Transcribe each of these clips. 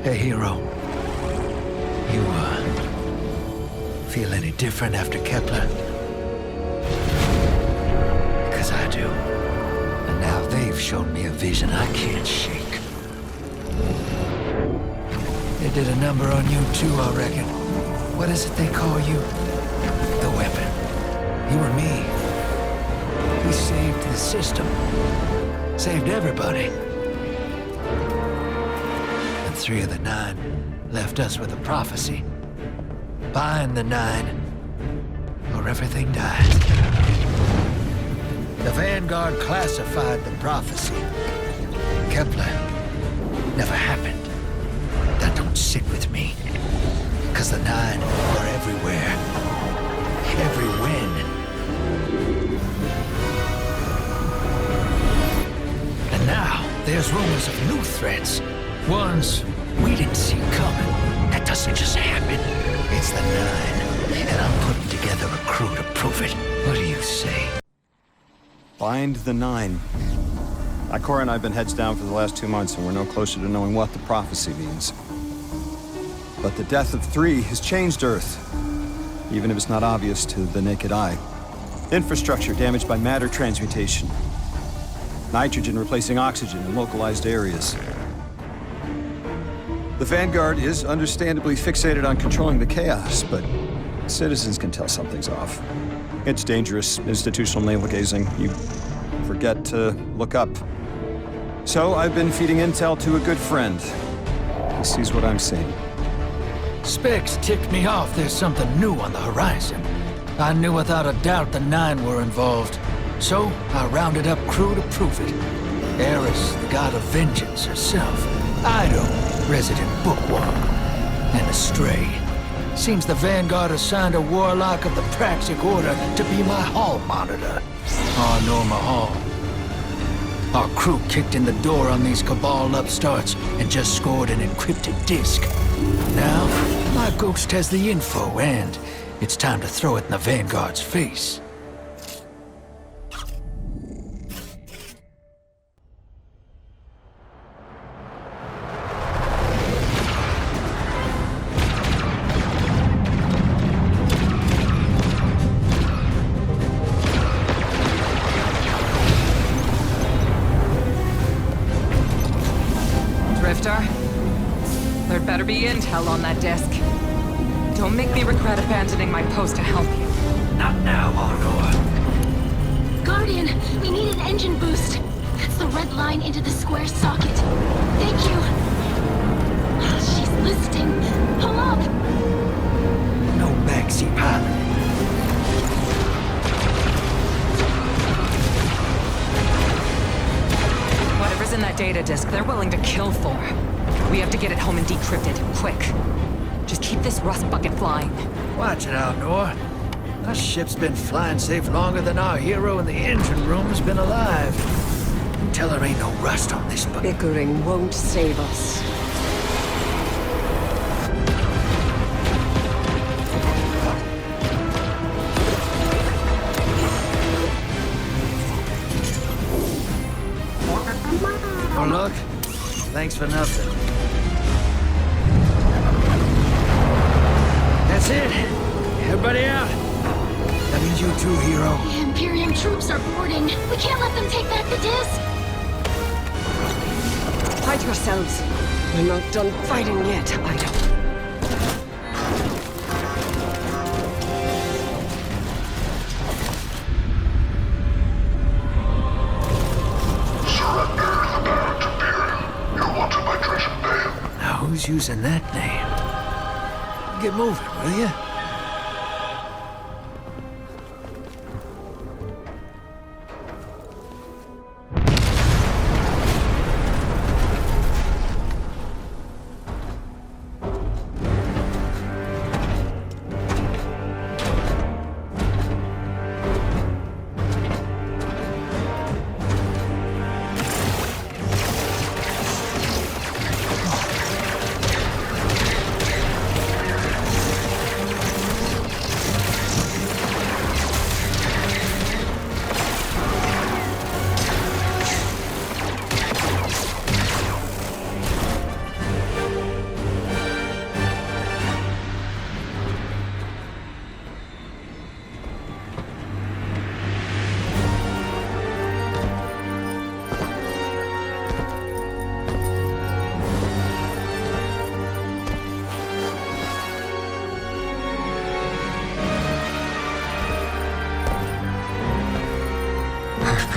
Hey, hero. You, feel any different after Kepler? Because I do. And now they've shown me a vision I can't shake. They did a number on you too, I reckon. What is it they call you? The weapon. You and me. We saved the system. Saved everybody. And 3 of the 9 left us with a prophecy. Bind the 9, or everything dies. The Vanguard classified the prophecy. Kepler never happened. That don't sit with me. Because the 9 are everywhere. Every win. And now, there's rumors of new threats. Ones we didn't see coming. That doesn't just happen. It's the 9. And I'm putting together a crew to prove it. What do you say? Bind the 9. Ikora and I have been heads down for the last 2 months, and we're no closer to knowing what the prophecy means. But the death of 3 has changed Earth, even if it's not obvious to the naked eye. Infrastructure damaged by matter transmutation. Nitrogen replacing oxygen in localized areas. The Vanguard is understandably fixated on controlling the chaos, but citizens can tell something's off. It's dangerous, institutional navel-gazing. You forget to look up. So I've been feeding intel to a good friend. He sees what I'm seeing. Specs ticked me off there's something new on the horizon. I knew without a doubt the 9 were involved. So I rounded up crew to prove it. Eris, the god of vengeance herself. Ido, resident bookworm. And Astray. Seems the Vanguard assigned a warlock of the Praxic Order to be my hall monitor. Our Norma Hall. Our crew kicked in the door on these Cabal upstarts and just scored an encrypted disk. Now, my ghost has the info, and it's time to throw it in the Vanguard's face. There'd better be intel on that disk. Don't make me regret abandoning my post to help you. Not now, Honor. Guardian, we need an engine boost. That's the red line into the square socket. Thank you. She's listening. Pull up. No backseat pilot. Whatever's in that data disk, they're willing to kill for. We have to get it home and decrypt it, quick. Just keep this rust bucket flying. Watch it out, Nor. Our ship's been flying safe longer than our hero in the engine room's been alive. Tell her ain't no rust on this bucket. Bickering won't save us. Oh, look. Thanks for nothing. That's it. Everybody out. That means you too, hero. The Imperium troops are boarding. We can't let them take back the disc. Hide yourselves. We're not done fighting yet, Ido. Who's using that name? Get moving, will you?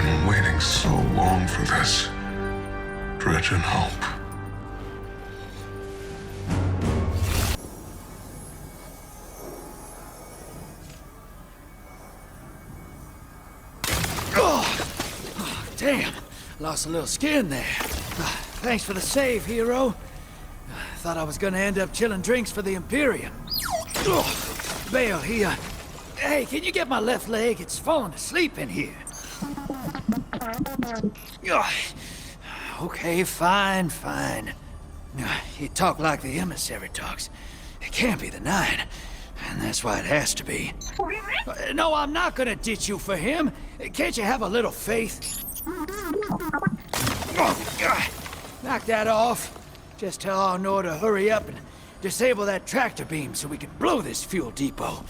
been waiting so long for this. Dredge and hope. Damn, lost a little skin there. Thanks for the save, hero. Thought I was gonna end up chilling drinks for the Imperium. Bale, hey, can you get my left leg? It's falling asleep in here. Okay, fine. You talk like the emissary talks. It can't be the Nine, and that's why it has to be. No, I'm not gonna ditch you for him. Can't you have a little faith? Knock that off. Just tell Arnor to hurry up and disable that tractor beam so we can blow this fuel depot.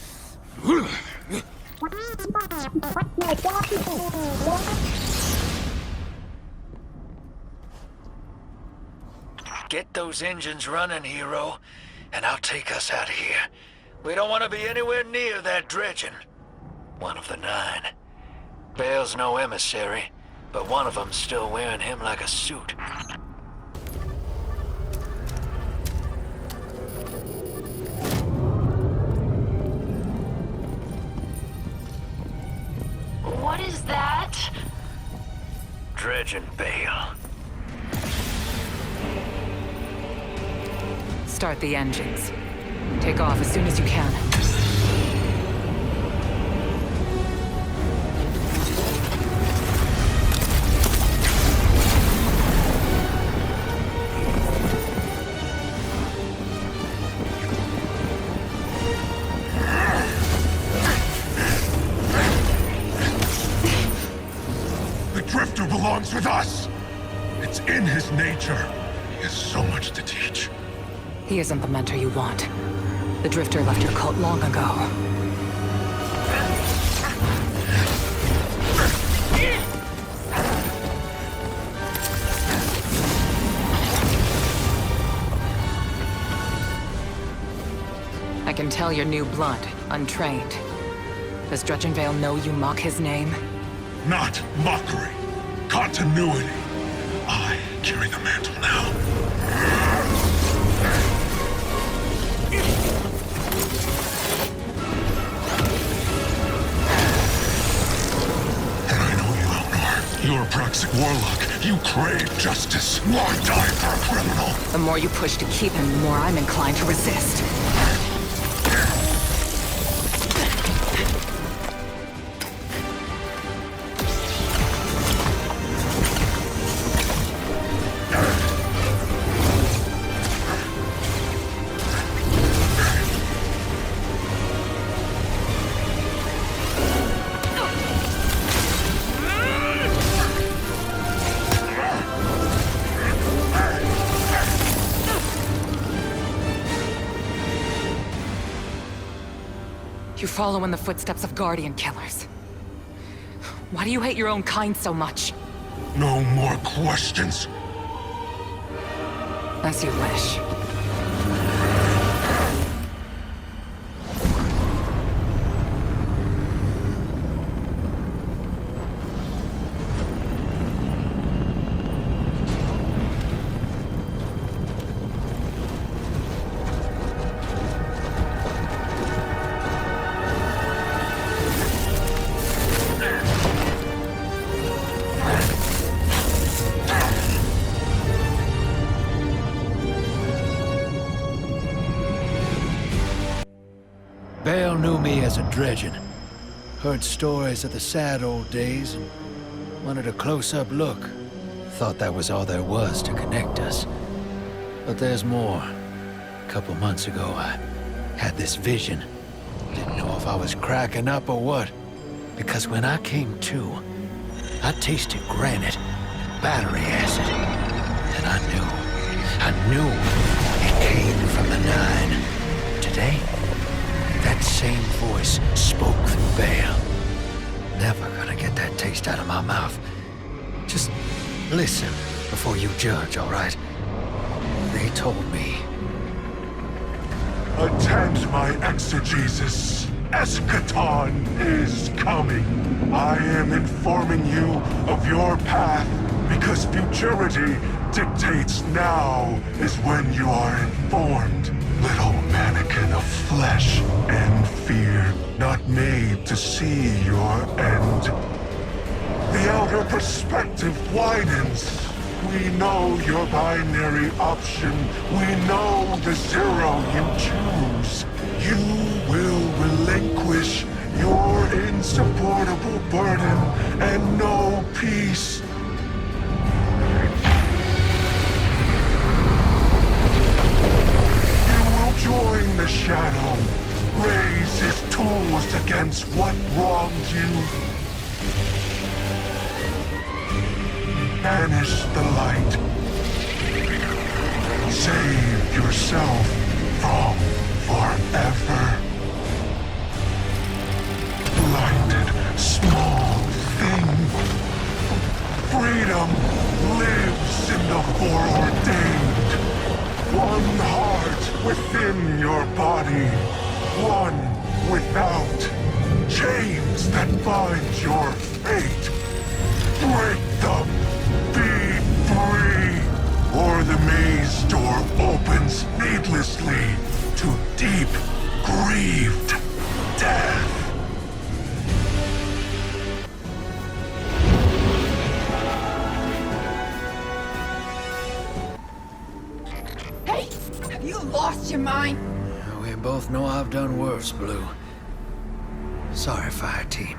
Get those engines running, hero, and I'll take us out of here. We don't want to be anywhere near that dredging. One of the Nine. Bale's no emissary, but one of them's still wearing him like a suit. What is that? Dredging, Bale. Start the engines. Take off as soon as you can. Drifter belongs with us! It's in his nature. He has so much to teach. He isn't the mentor you want. The Drifter left your cult long ago. I can tell you're new blood, untrained. Does Dredgenvale know you mock his name? Not mockery. Continuity. I carry the mantle now. And I know you, Elnor. You're a Praxic warlock. You crave justice. Why die for a criminal? The more you push to keep him, the more I'm inclined to resist. You follow in the footsteps of Guardian killers. Why do you hate your own kind so much? No more questions. As you wish. Bale knew me as a dredgen. Heard stories of the sad old days and wanted a close-up look. Thought that was all there was to connect us. But there's more. A couple months ago, I had this vision. Didn't know if I was cracking up or what. Because when I came to, I tasted granite and battery acid. And I knew it came from the Nine. Today, that same voice spoke through Bale. Never gonna get that taste out of my mouth. Just listen before you judge, all right? They told me. Attend my exegesis. eschaton is coming. I am informing you of your path because futurity dictates now is when you are informed. Little mannequin of flesh and fear, not made to see your end. The outer perspective widens. We know your binary option. We know the zero you choose. You will relinquish your insupportable burden and know peace. You will join the shadow, raise his tools against what wronged you. Banish the light. Save yourself from forever. Blinded, small thing. Freedom lives in the foreordained. One heart within your body. One without. Chains that bind your fate. Break them. Be free, or the maze door opens needlessly to deep, grieved death. Hey! Have you lost your mind? We both know I've done worse, Blue. Sorry, Fire Team.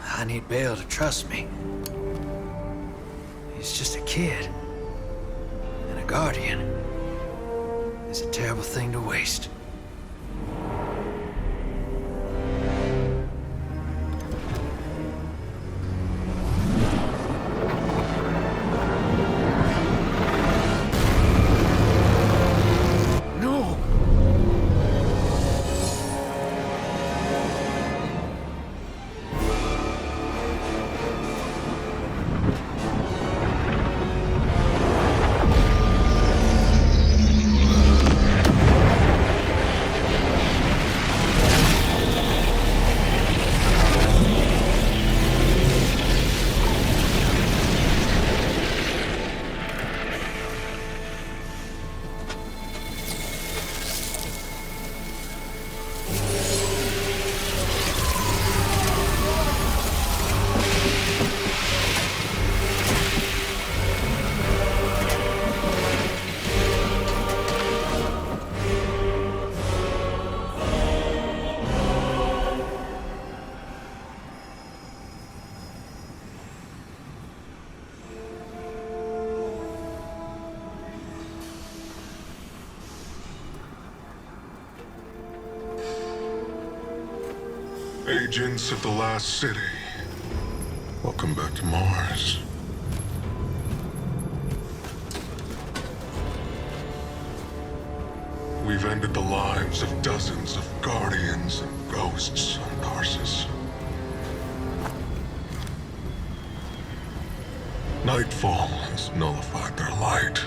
I need Bale to trust me. He's just a kid. And a guardian is a terrible thing to waste. No! Agents of the Last City, welcome back to Mars. We've ended the lives of dozens of Guardians and Ghosts on Tarsus. Nightfall has nullified their light.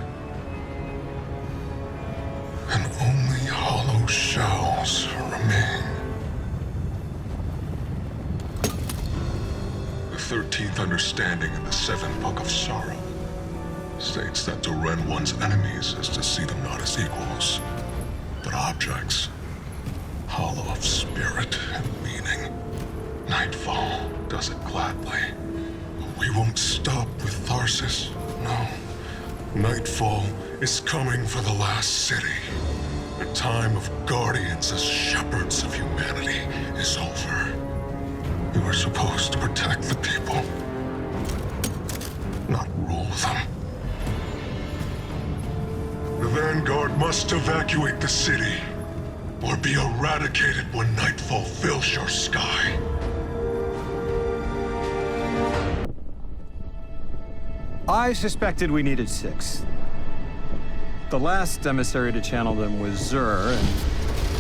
And only hollow shells remain. The 13th understanding in the 7th Book of Sorrow states that to rend one's enemies is to see them not as equals, but objects, hollow of spirit and meaning. Nightfall does it gladly. But we won't stop with Tarsus, no. Nightfall is coming for the last city. The time of Guardians as shepherds of humanity is over. We were supposed to protect the people, not rule them. The Vanguard must evacuate the city, or be eradicated when Nightfall fills your sky. I suspected we needed 6. The last emissary to channel them was Zur, and,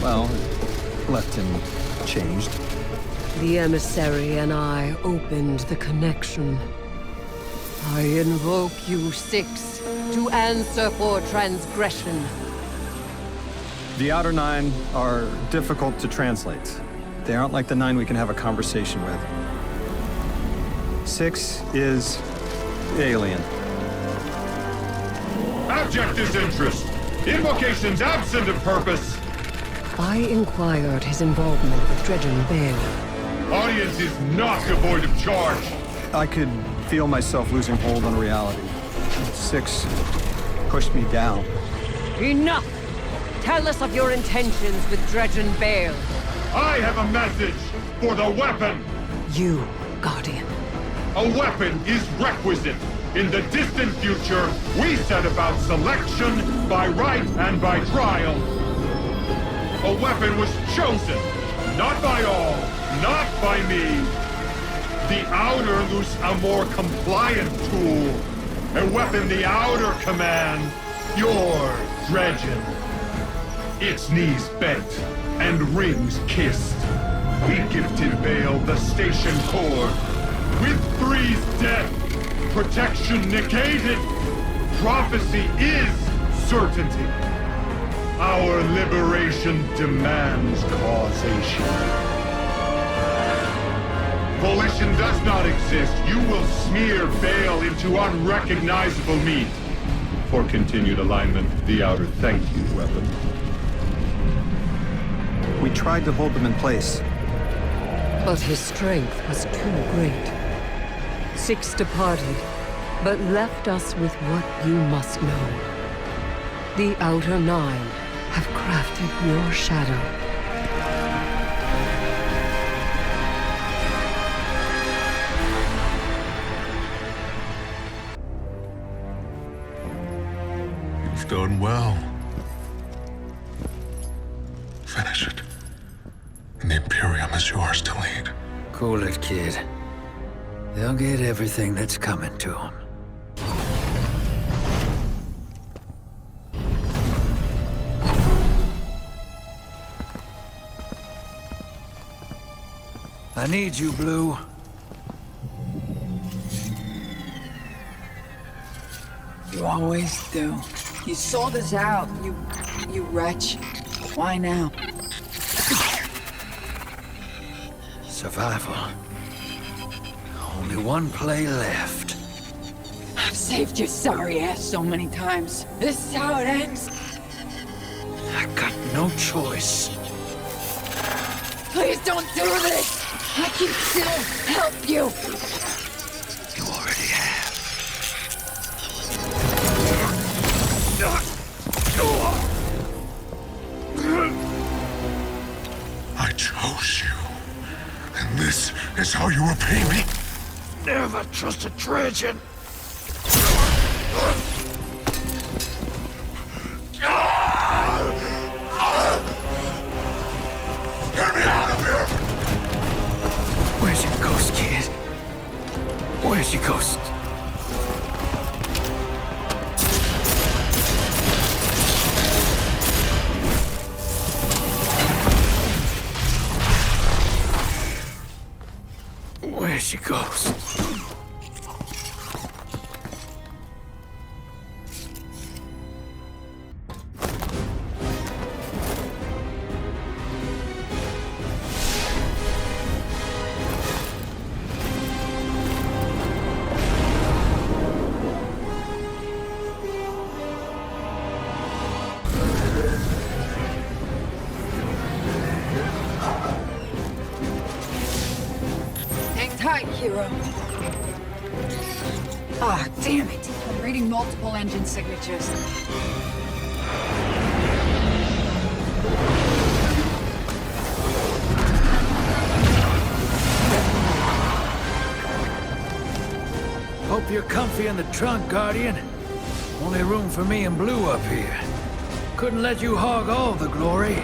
well, it left him changed. The emissary and I opened the connection. I invoke you 6 to answer for transgression. The Outer Nine are difficult to translate. They aren't like the Nine we can have a conversation with. 6 is alien. Abject disinterest. Invocations absent of purpose. I inquired his involvement with Dredgen Bale. Audience is not devoid of charge. I could feel myself losing hold on reality. 6 pushed me down. Enough! Tell us of your intentions with Dredgen Bale. I have a message for the weapon. You, Guardian. A weapon is requisite. In the distant future, we set about selection by right and by trial. A weapon was chosen, not by all, not by me. The Outer loose a more compliant tool. A weapon the Outer command. Your Dredgen. Its knees bent and rings kissed. We gifted Bale the station core. With 3's death, protection negated. Prophecy is certainty. Our liberation demands causation. Volition does not exist. You will smear Bale into unrecognizable meat. For continued alignment, the Outer thank you, weapon. We tried to hold them in place. But his strength was too great. 6 departed, but left us with what you must know. The Outer Nine have crafted your shadow. You've done well. Finish it. And the Imperium is yours to lead. Cool it, kid. They'll get everything that's coming to them. I need you, Blue. You always do. You sold us out, you wretch. Why now? Survival. Only one play left. I've saved your sorry ass so many times. This is how it ends. I got no choice. Please don't do this! I can still help you! You already have. I chose you. And this is how you repay me? Never trust a Dredgen. Get me out of here! Where's your ghost, kid? Where's your ghost? Where's your ghost? Tight, hero. Ah, damn it. I'm reading multiple engine signatures. Hope you're comfy in the trunk, Guardian. Only room for me and Blue up here. Couldn't let you hog all the glory.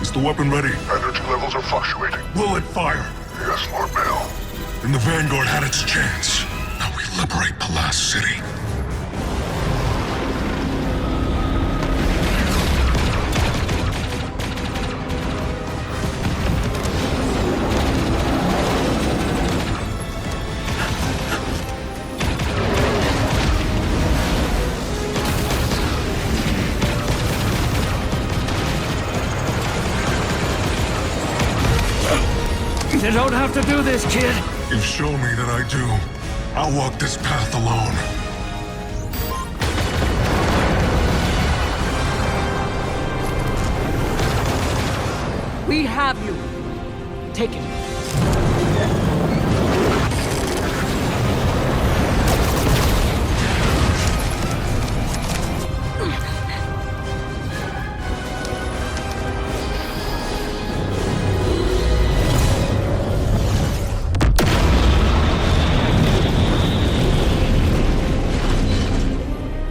Is the weapon ready? Energy levels are fluctuating. Will it fire? Yes, Lord Bale. And the Vanguard had its chance. Now we liberate the last city. don't have to do this, kid. You show me that I do. I'll walk this path alone. We have you. Take it.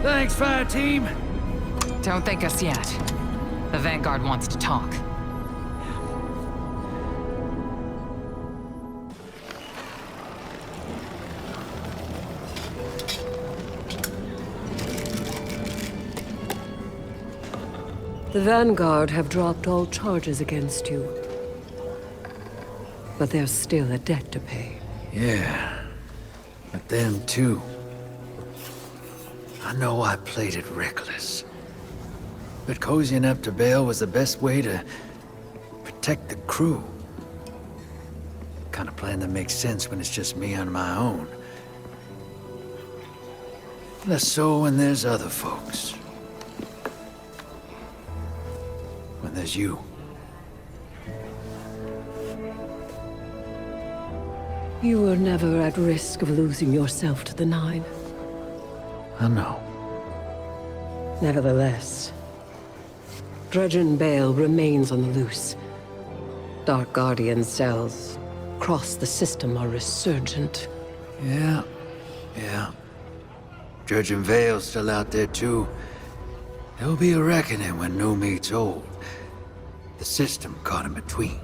Thanks, fire team. Don't thank us yet. The Vanguard wants to talk. The Vanguard have dropped all charges against you. But there's still a debt to pay. Yeah. But them too. I know I played it reckless. But cozying up to Bale was the best way to protect the crew. Kind of plan that makes sense when it's just me on my own. Less so when there's other folks. When there's you. You were never at risk of losing yourself to the Nine. I know. Nevertheless, Dredgen Bale remains on the loose. Dark Guardian cells across the system are resurgent. Yeah. Judge and Vale's still out there too. There'll be a reckoning when new meets old. The system caught in between.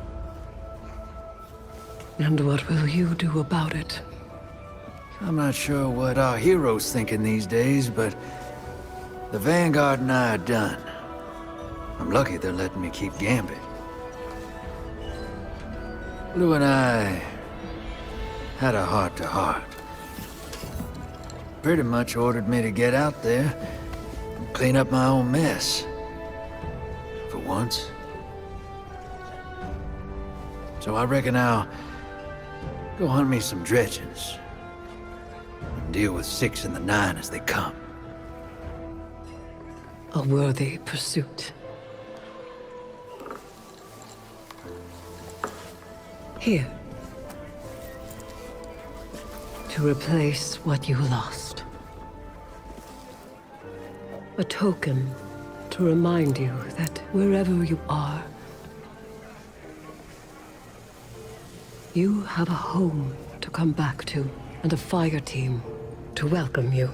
And what will you do about it? I'm not sure what our hero's thinking these days, but the Vanguard and I are done. I'm lucky they're letting me keep Gambit. Lou and I had a heart-to-heart. Pretty much ordered me to get out there and clean up my own mess. For once. So I reckon I'll go hunt me some dredgens. And deal with 6 and the 9 as they come. A worthy pursuit. Here. To replace what you lost. A token to remind you that wherever you are, you have a home to come back to, and a fire team to welcome you.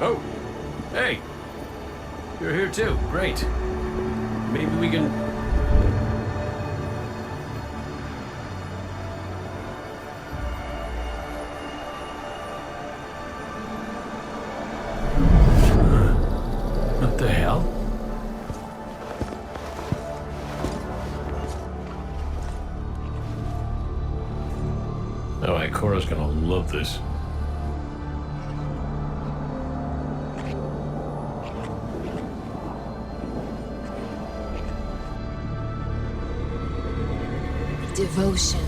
Oh, hey. You're here too. Great. Maybe we can... What the hell? Oh, Ikora's gonna love this. Devotion.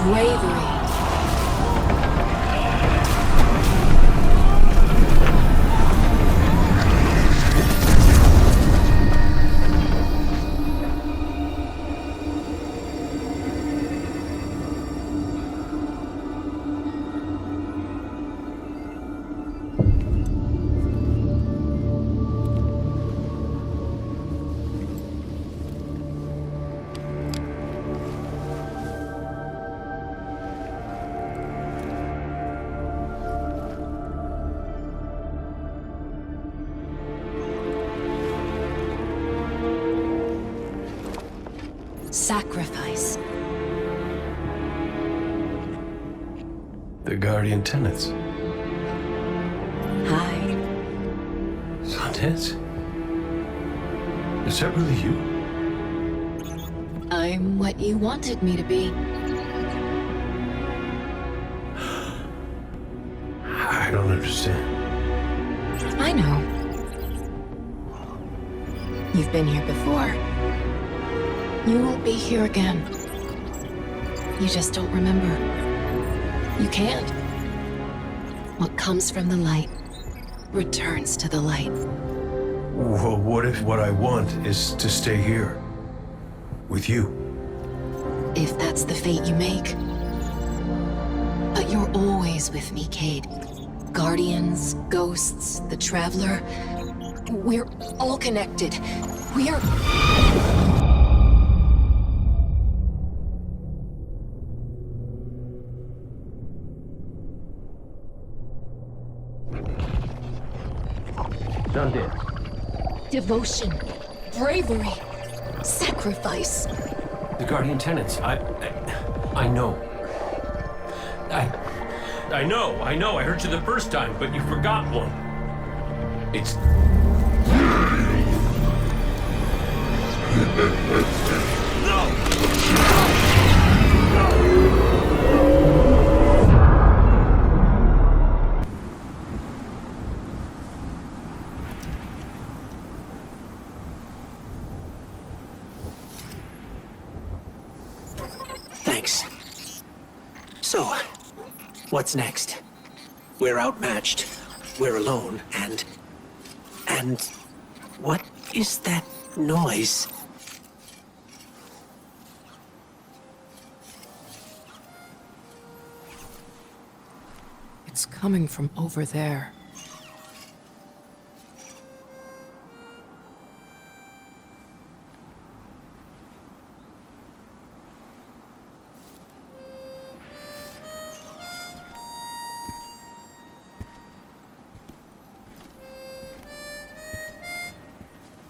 Bravery. Sacrifice. The Guardian tenants. Hi. Sundance? Is that really you? I'm what you wanted me to be. I don't understand. I know. You've been here before. You will be here again. You just don't remember. You can't. What comes from the light returns to the light. Well, what if what I want is to stay here? With you? If that's the fate you make. But you're always with me, Cade. Guardians, ghosts, the Traveler. We're all connected. We're... Sundance. Devotion, bravery, sacrifice. The Guardian tenants. I know. I know. I heard you the first time, but you forgot one. It's... Thanks. So, what's next? We're outmatched. We're alone, and what is that noise? It's coming from over there.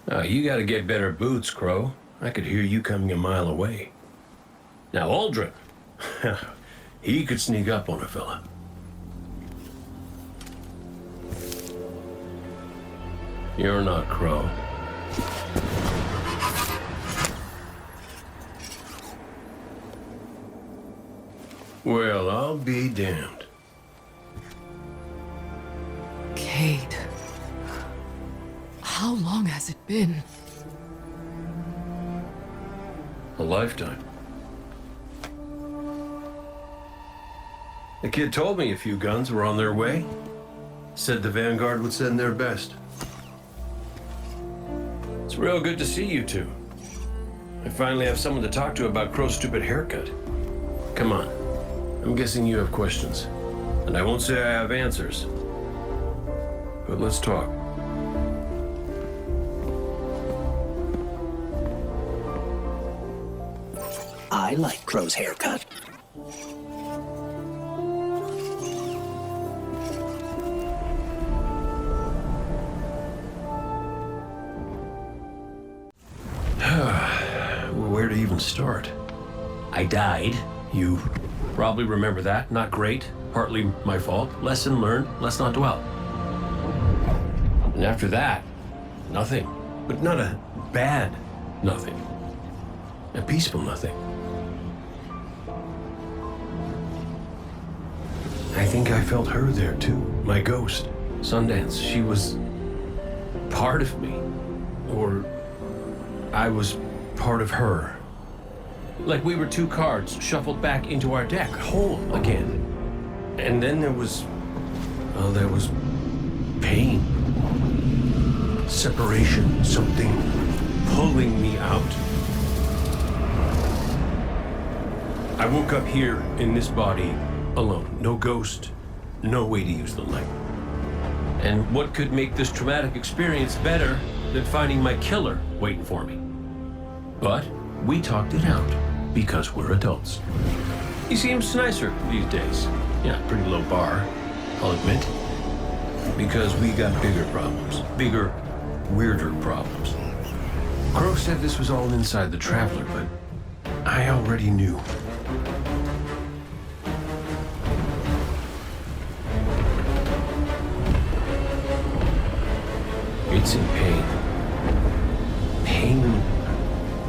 Oh, you gotta get better boots, Crow. I could hear you coming a mile away. Now, Aldrin. He could sneak up on a fella. You're not Crow. Well, I'll be damned. Cade. How long has it been? A lifetime. The kid told me a few guns were on their way. Said the Vanguard would send their best. It's real good to see you two. I finally have someone to talk to about Crow's stupid haircut. Come on. I'm guessing you have questions. And I won't say I have answers. But let's talk. I like Crow's haircut. Where to even start? I died. You probably remember that. Not great. Partly my fault. Lesson learned. Let's not dwell. And after that, nothing. But not a bad nothing. A peaceful nothing. I think I felt her there too. My ghost. Sundance. She was part of me. Or I was part of her. Like we were two cards shuffled back into our deck, whole again. And then there was pain. Separation, something pulling me out. I woke up here in this body alone. No ghost, no way to use the light. And what could make this traumatic experience better than finding my killer waiting for me? But we talked it out because we're adults. He seems nicer these days. Yeah, pretty low bar, I'll admit. Because we got bigger problems. Bigger, weirder problems. Crow said this was all inside the Traveler, but I already knew. It's in pain. Pain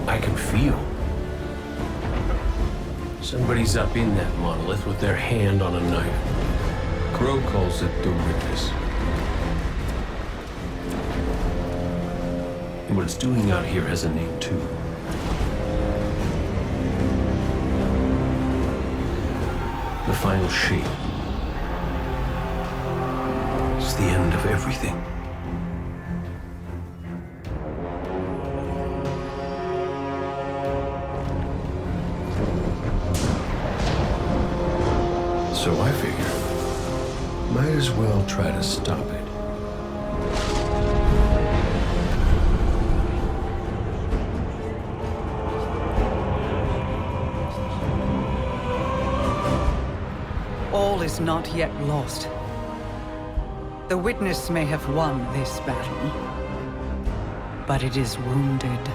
I can feel. Somebody's up in that monolith with their hand on a knife. Crow calls it the witness. And what it's doing out here has a name too. The final shape. It's the end of everything. So I figure, might as well try to stop it. All is not yet lost. The Witness may have won this battle, but it is wounded.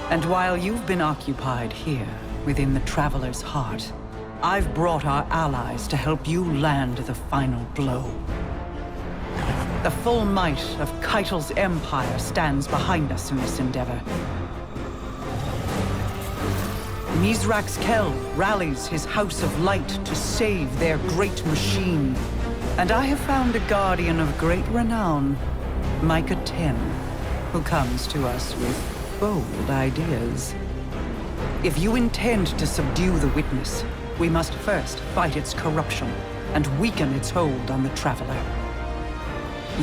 And while you've been occupied here, within the Traveler's heart, I've brought our allies to help you land the final blow. The full might of Keitel's empire stands behind us in this endeavor. Mizrax Kel rallies his House of Light to save their great machine. And I have found a guardian of great renown, Micah 10, who comes to us with bold ideas. If you intend to subdue the Witness, we must first fight its corruption and weaken its hold on the Traveler.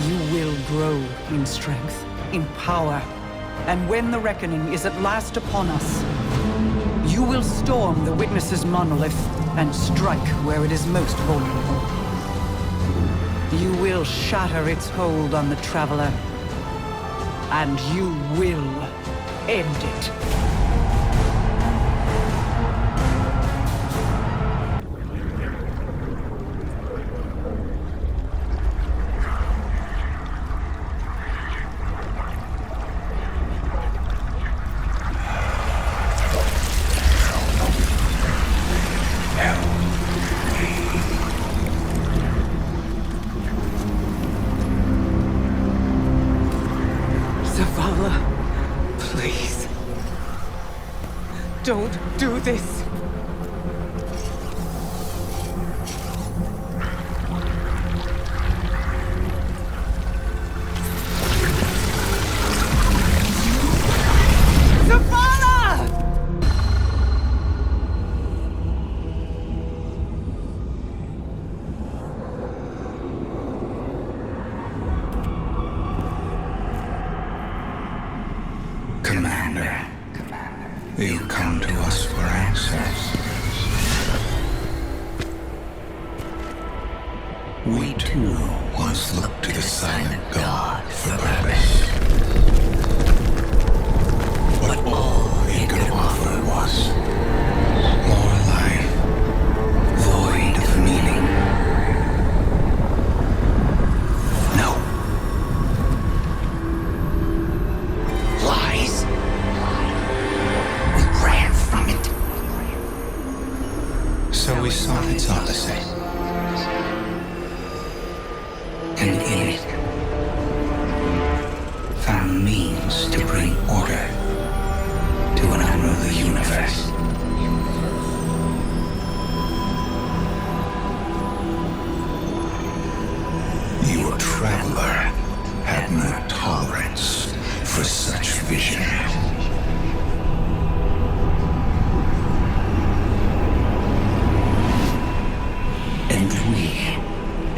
You will grow in strength, in power, and when the reckoning is at last upon us, you will storm the Witness's monolith and strike where it is most vulnerable. You will shatter its hold on the Traveler, and you will end it. Please. Don't do this. Commander, you come to us for answers. must look to the silent God for purpose. But all he could offer was more life, void of meaning. No. Lies. We ran from it. So we sought its opposite. And in it, found means to bring order to an unruly universe. Your traveler had no tolerance for such vision. And we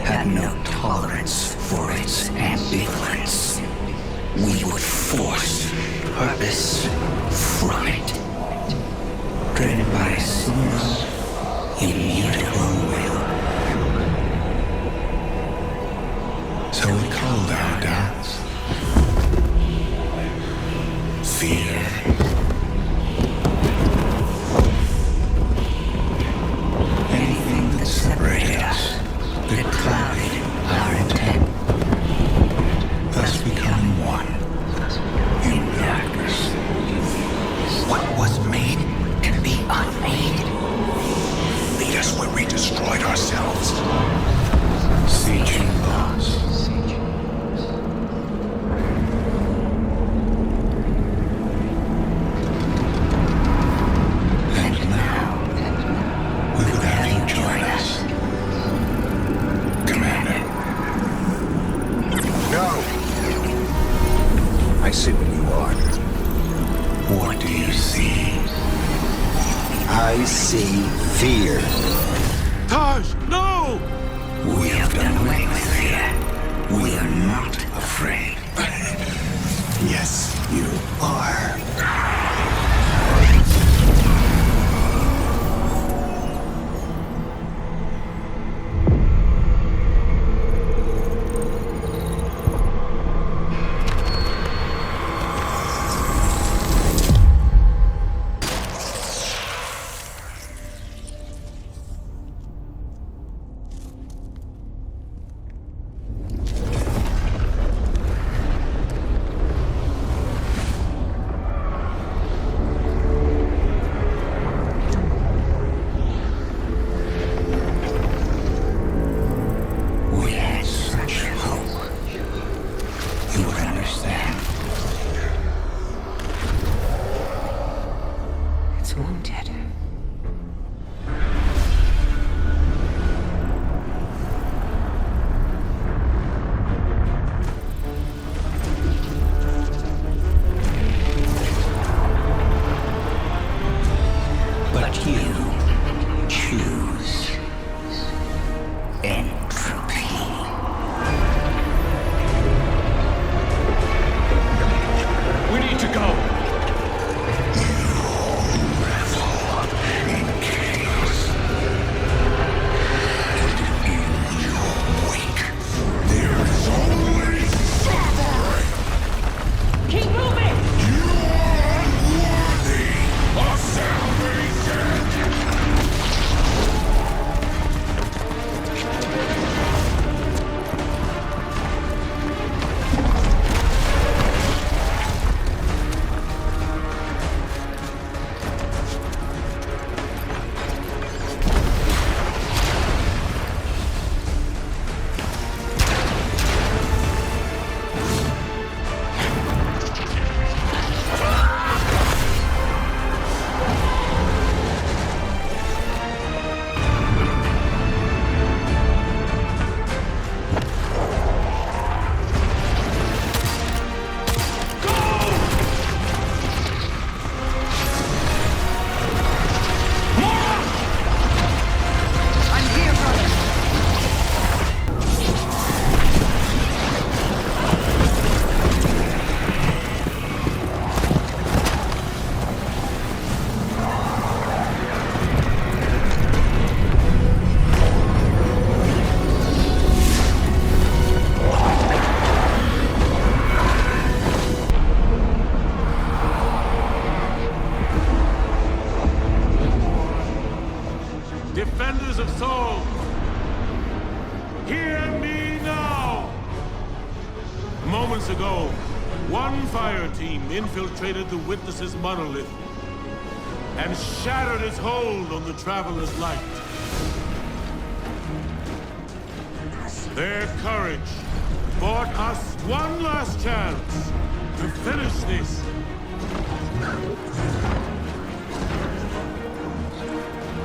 had no tolerance for its ambivalence. We would force purpose from it, driven by a single, immutable will. So we called our doubts fear. Anything that separated us, that clouded our intent, thus becoming one in darkness. What was made can be unmade. Lead us where we destroyed ourselves. Sieging lost. And now, we would have you join us, Commander. No! I see what you are. What do you see? I see fear. Taj, no! We have done away with fear. We are not afraid. Yes, you are. defenders of Sol, hear me now! Moments ago, one fire team infiltrated the Witness's monolith and shattered its hold on the Traveler's light. Their courage bought us one last chance to finish this.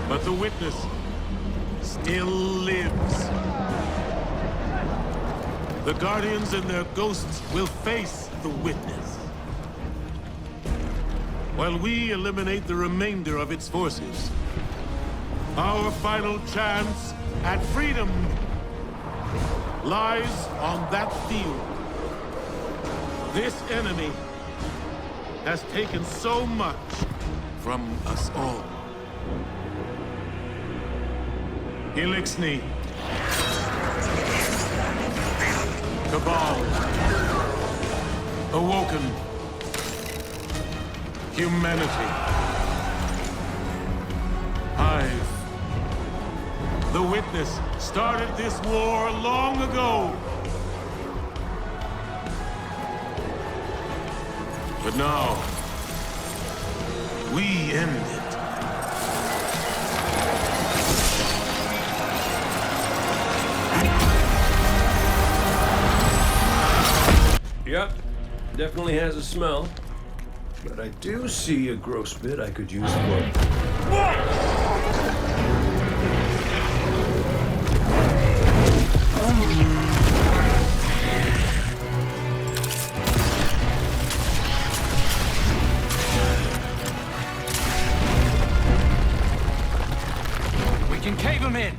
But the Witness still lives. The Guardians and their ghosts will face the Witness, while we eliminate the remainder of its forces. Our final chance at freedom lies on that field. This enemy has taken so much from us all. Elixni, Cabal, Awoken, humanity, Hive. The Witness started this war long ago. But now, we end it. Yep, definitely has a smell. But I do see a gross bit I could use for... We can cave him in!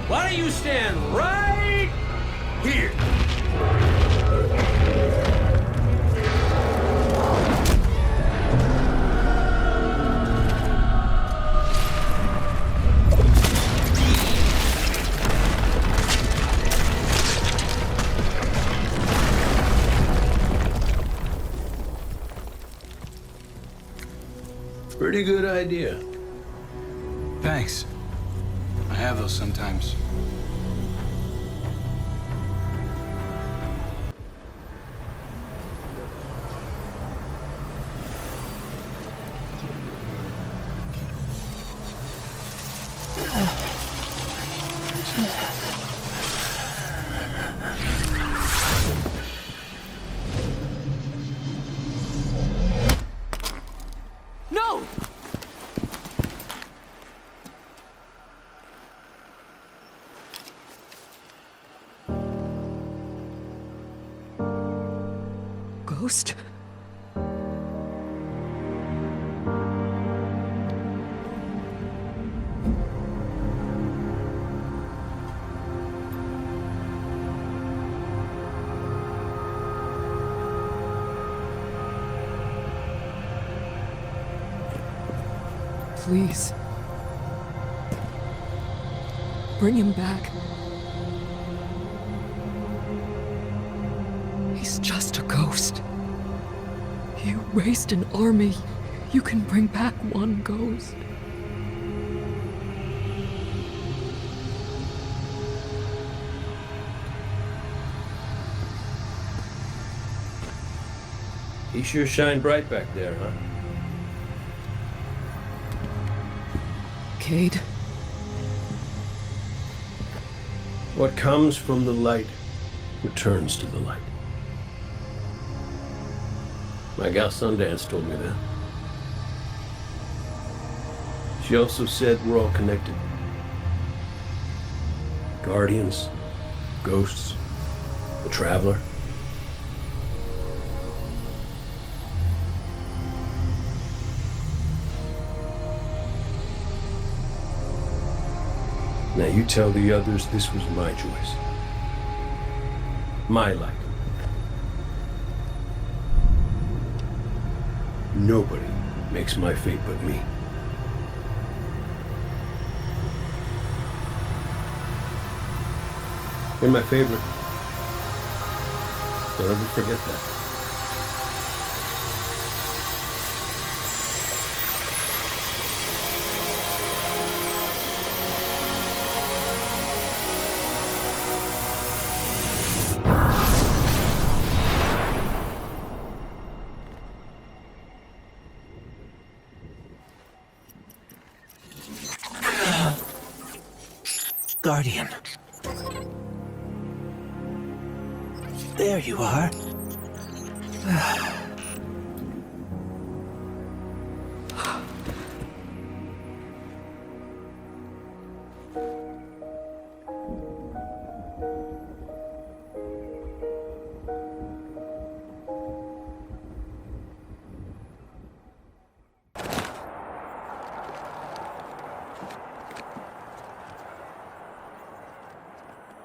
Why don't you stand right here? Pretty good idea. Thanks. I have those sometimes. No! Ghost? Please. Bring him back. He's just a ghost. You raised an army. You can bring back one ghost. He sure shined bright back there, huh? Cade. What comes from the light returns to the light. My gal Sundance told me that. She also said we're all connected. Guardians, ghosts, the Traveler. Now you tell the others this was my choice. My light. Nobody makes my fate but me. You're my favorite. Don't ever forget that. Guardian. There you are.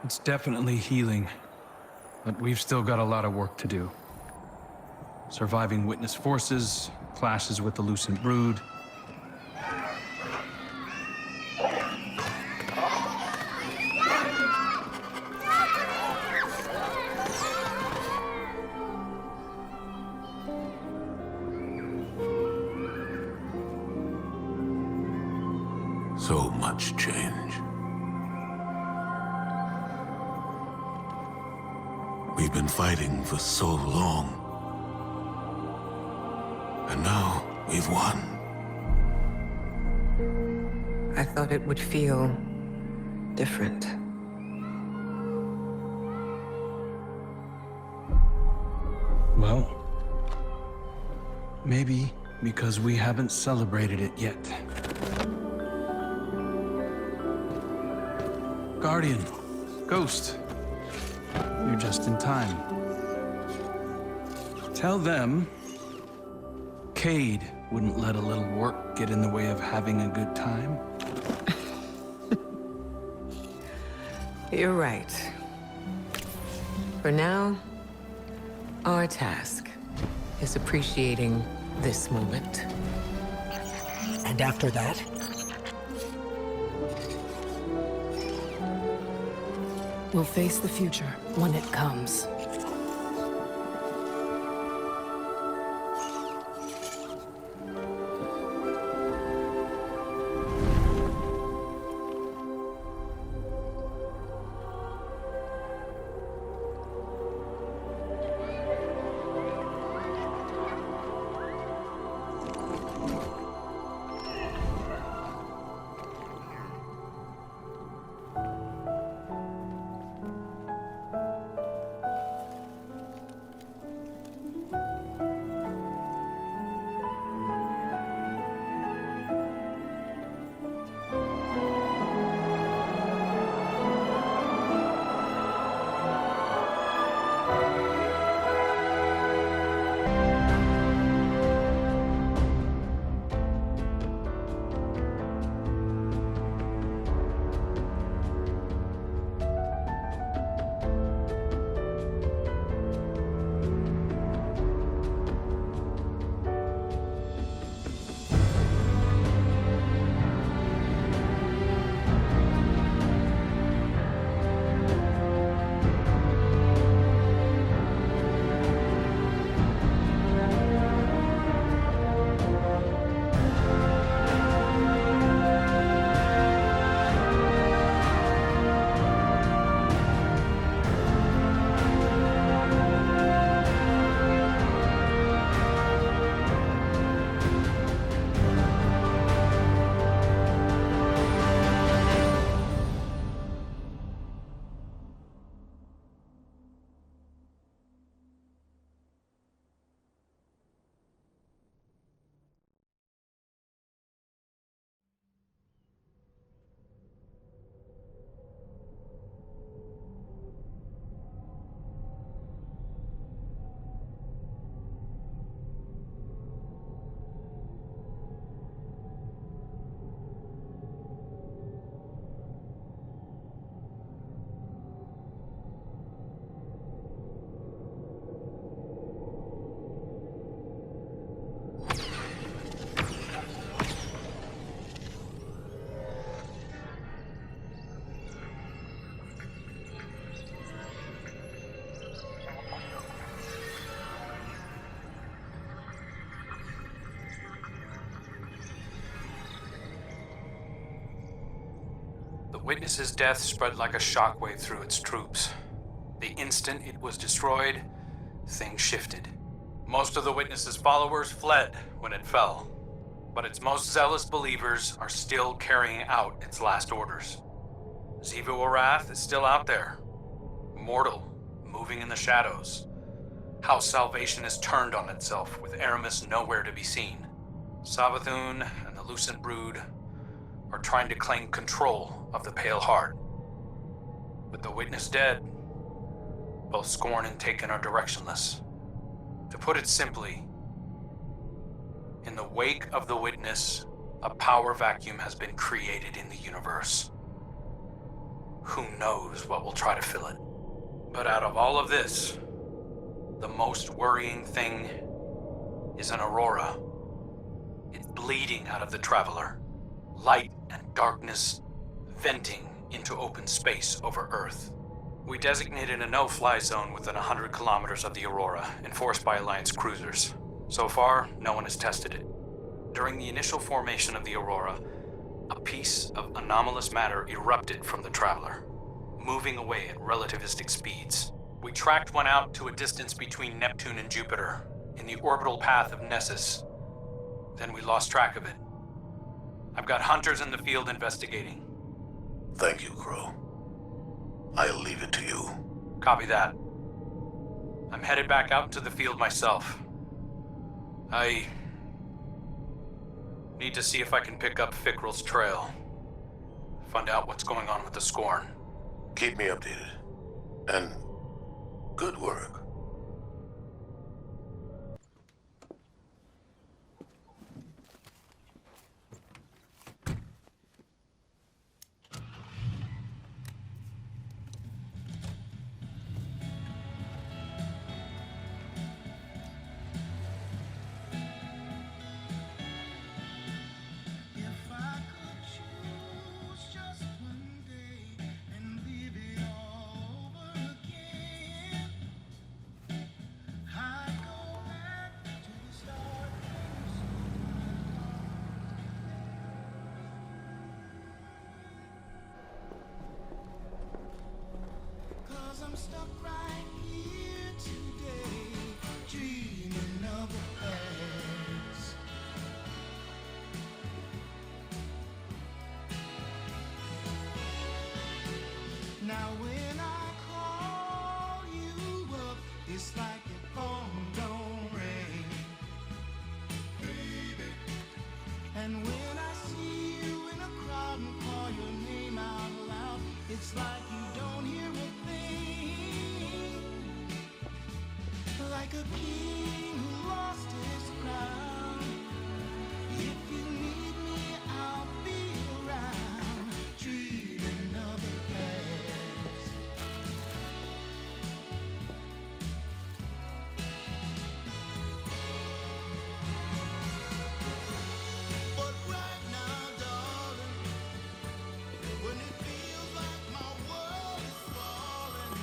It's definitely healing, but we've still got a lot of work to do. Surviving witness forces, clashes with the Lucent Brood. So much change. We've been fighting for so long. And now we've won. I thought it would feel different. Well, maybe because we haven't celebrated it yet. Guardian, Ghost, you're just in time. Tell them Cade wouldn't let a little work get in the way of having a good time. You're right. For now, our task is appreciating this moment. And after that? We'll face the future when it comes. Witness's death spread like a shockwave through its troops. The instant it was destroyed, things shifted. Most of the Witness's followers fled when it fell, but its most zealous believers are still carrying out its last orders. Xivu Arath is still out there, mortal, moving in the shadows. House Salvation is turned on itself, with Aramis nowhere to be seen. Savathun and the Lucent Brood are trying to claim control of the Pale Heart. With the Witness dead, both Scorn and Taken are directionless. To put it simply, in the wake of the Witness, a power vacuum has been created in the universe. Who knows what will try to fill it? But out of all of this, the most worrying thing is an aurora. It's bleeding out of the Traveler. Light and darkness venting into open space over Earth. We designated a no-fly zone within 100 kilometers of the aurora, enforced by Alliance cruisers. So far, no one has tested it. During the initial formation of the aurora, a piece of anomalous matter erupted from the Traveler, moving away at relativistic speeds. We tracked one out to a distance between Neptune and Jupiter, in the orbital path of Nessus. Then we lost track of it. I've got hunters in the field investigating. Thank you, Crow. I'll leave it to you. Copy that. I'm headed back out into the field myself. I need to see if I can pick up Fickrell's trail. Find out what's going on with the Scorn. Keep me updated. And good work. I'm stuck right here today, dreaming of the past. Now when I call you up, it's like your phone don't ring, baby. And when I see you in a crowd and call your name out loud, it's like you don't hear a like a king who lost his crown. If you need me, I'll be around, dreaming of the past. But right now, darling, when it feels like my world is falling,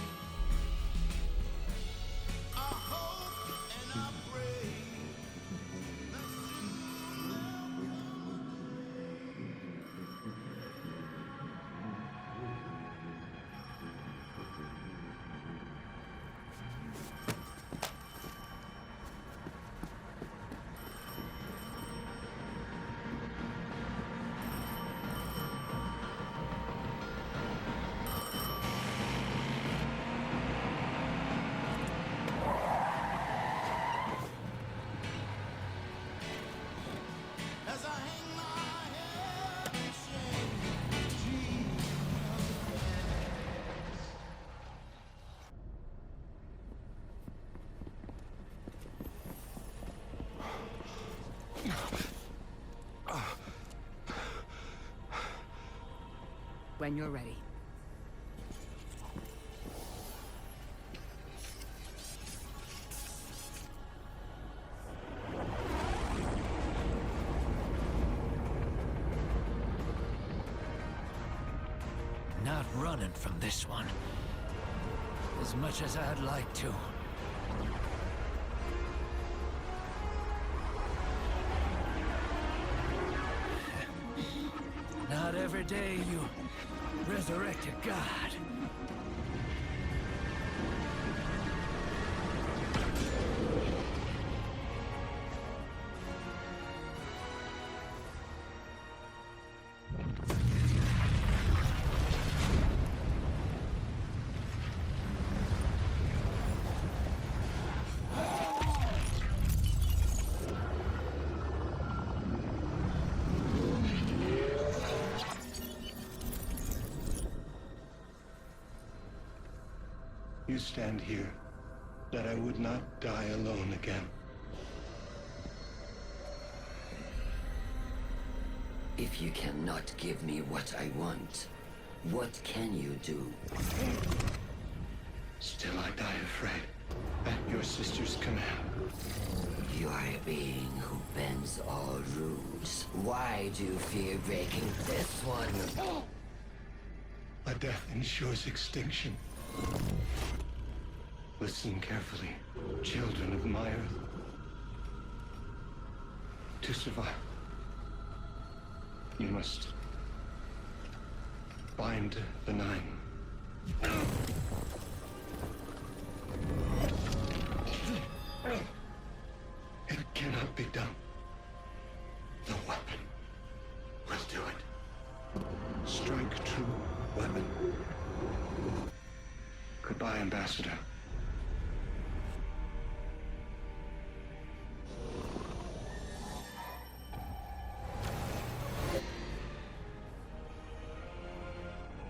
when you're ready. Not running from this one. As much as I'd like to. Not every day you resurrect a god. You stand here, that I would not die alone again. If you cannot give me what I want, what can you do? Still I die afraid, at your sister's command. You are a being who bends all rules. Why do you fear breaking this one? A death ensures extinction. Listen carefully, children of my earth. To survive, you must bind the nine. It cannot be done. The weapon will do it. Strike true, weapon. Goodbye, Ambassador.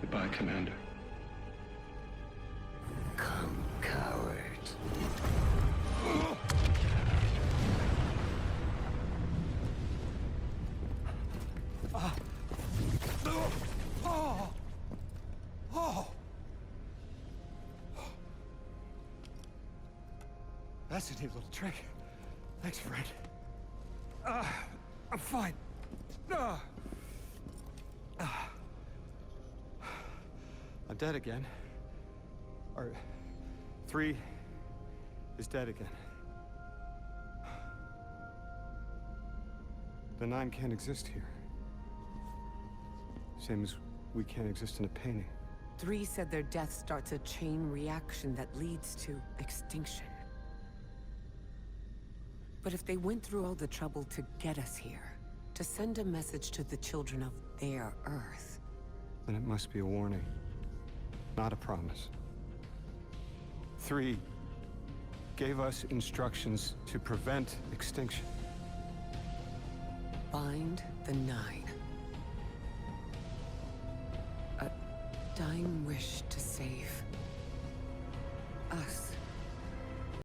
Goodbye, Commander. Come, coward. That's a neat little trick. Thanks, friend. I'm fine. I'm dead again. Or 3 is dead again. The 9 can't exist here. Same as we can't exist in a painting. 3 said their death starts a chain reaction that leads to extinction. But if they went through all the trouble to get us here, to send a message to the children of their Earth... Then it must be a warning, not a promise. 3 gave us instructions to prevent extinction. Bind the 9. A dying wish to save us.